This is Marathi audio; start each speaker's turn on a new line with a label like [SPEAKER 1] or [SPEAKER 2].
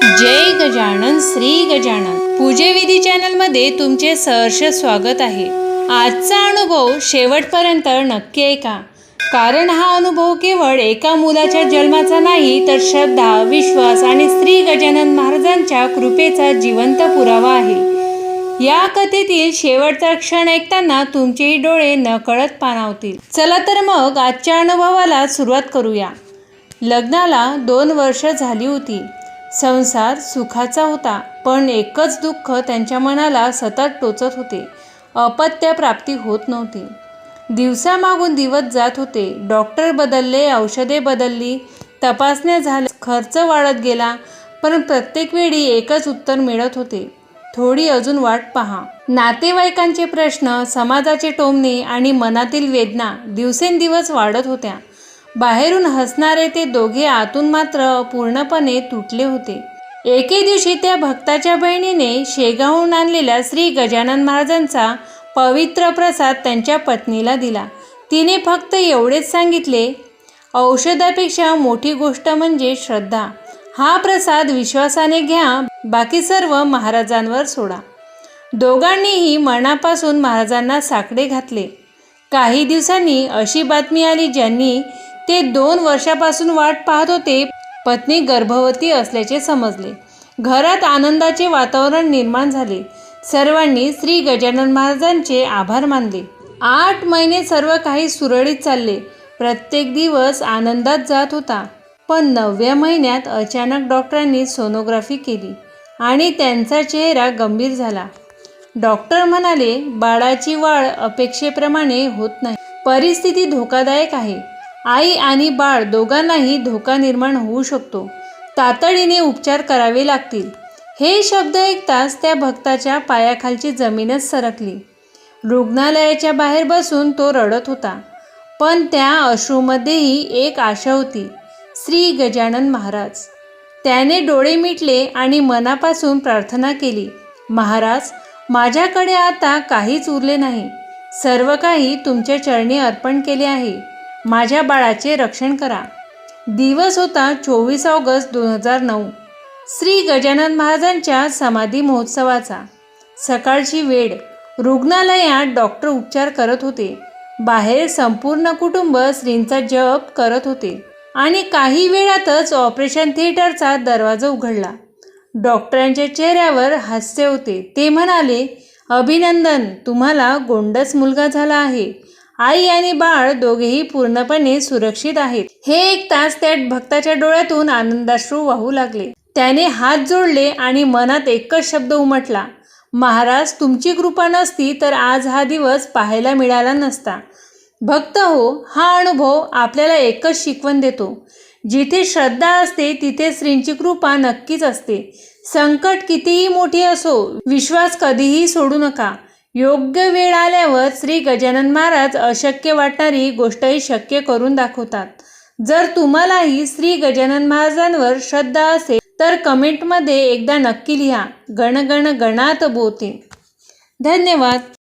[SPEAKER 1] जय गजानन श्री गजानन पूजेविधी चॅनलमध्ये तुमचे सहर्ष स्वागत आहे। आजचा अनुभव शेवटपर्यंत नक्की ऐका, कारण हा अनुभव केवळ एका मुलाच्या जन्माचा नाही, तर श्रद्धा, विश्वास आणि श्री गजानन महाराजांच्या कृपेचा जिवंत पुरावा आहे। या कथेतील शेवटचा क्षण ऐकताना तुमचेही डोळे नकळत पाणावतील। चला तर मग आजच्या अनुभवाला सुरुवात करूया। लग्नाला 2 वर्ष झाली होती। संसार सुखाचा होता, पण एकच दुःख त्यांच्या मनाला सतत टोचत होते। अपत्य प्राप्ती होत नव्हती। दिवसामागून दिवस जात होते। डॉक्टर बदलले, औषधे बदलली, तपासण्या झाल्या, खर्च वाढत गेला, पण प्रत्येक वेळी एकच उत्तर मिळत होते, थोडी अजून वाट पहा। नातेवाईकांचे प्रश्न, समाजाचे टोमणे आणि मनातील वेदना दिवसेंदिवस वाढत होत्या। बाहेरून हसणारे ते दोघे आतून मात्र पूर्णपणे तुटले होते। एके दिवशी त्या भक्ताच्या बहिणीने शेगावहून आणलेला श्री गजानन महाराजांचा पवित्र प्रसाद त्यांच्या पत्नीला दिला। तिने फक्त एवढेच सांगितले, औषधापेक्षा मोठी गोष्ट म्हणजे श्रद्धा। हा प्रसाद विश्वासाने घ्या, बाकी सर्व महाराजांवर सोडा। दोघांनीही मनापासून महाराजांना साकडे घातले। काही दिवसांनी अशी बातमी आली ज्यांनी ते 2 वर्षापासून वाट पाहत होते। पत्नी गर्भवती असल्याचे समजले। घरात आनंदाचे वातावरण निर्माण झाले। सर्वांनी श्री गजानन महाराजांचे आभार मानले। 8 महिने सर्व काही सुरळीत चालले। प्रत्येक दिवस आनंदात जात होता। पण 9व्या महिन्यात अचानक डॉक्टरांनी सोनोग्राफी केली आणि त्यांचा चेहरा गंभीर झाला। डॉक्टर म्हणाले, बाळाची वाढ अपेक्षेप्रमाणे होत नाही, परिस्थिती धोकादायक आहे। आई आणि बाळ दोघांनाही धोका निर्माण होऊ शकतो, तातडीने उपचार करावे लागतील। हे शब्द ऐकताच त्या भक्ताच्या पायाखालची जमीनच सरकली। रुग्णालयाच्या बाहेर बसून तो रडत होता, पण त्या अश्रूमध्येही एक आशा होती, श्री गजानन महाराज। त्याने डोळे मिटले आणि मनापासून प्रार्थना केली, महाराज, माझ्याकडे आता काहीच उरले नाही, सर्व काही तुमच्या चरणी अर्पण केले आहे, माझ्या बाळाचे रक्षण करा। दिवस होता 24 ऑगस्ट 2009, श्री गजानन महाराजांच्या समाधी महोत्सवाचा। सकाळची वेळ। रुग्णालयात डॉक्टर उपचार करत होते। बाहेर संपूर्ण कुटुंब श्रींचा जप करत होते आणि काही वेळातच ऑपरेशन थिएटरचा दरवाजा उघडला। डॉक्टरांच्या चेहऱ्यावर हास्य होते। ते म्हणाले, अभिनंदन, तुम्हाला गोंडस मुलगा झाला आहे। आई आणि बाळ दोघेही पूर्णपणे सुरक्षित आहेत। हे ऐकताच त्या भक्ताच्या डोळ्यातून आनंदाश्रू वाहू लागले। त्याने हात जोडले आणि मनात एकच शब्द उमटला, महाराज, तुमची कृपा नसती तर आज हा दिवस पाहायला मिळाला नसता। भक्त हो, हा अनुभव आपल्याला एकच शिकवण देतो, जिथे श्रद्धा असते तिथे श्रींची कृपा नक्कीच असते। संकट कितीही मोठी असो, विश्वास कधीही सोडू नका। योग्य वेळ आल्यावर श्री गजानन महाराज अशक्य वाटणारी गोष्टही शक्य करून दाखवतात। जर तुम्हालाही श्री गजानन महाराजांवर श्रद्धा असेल तर कमेंटमध्ये एकदा नक्की लिहा, गण गण गणात बोते। धन्यवाद।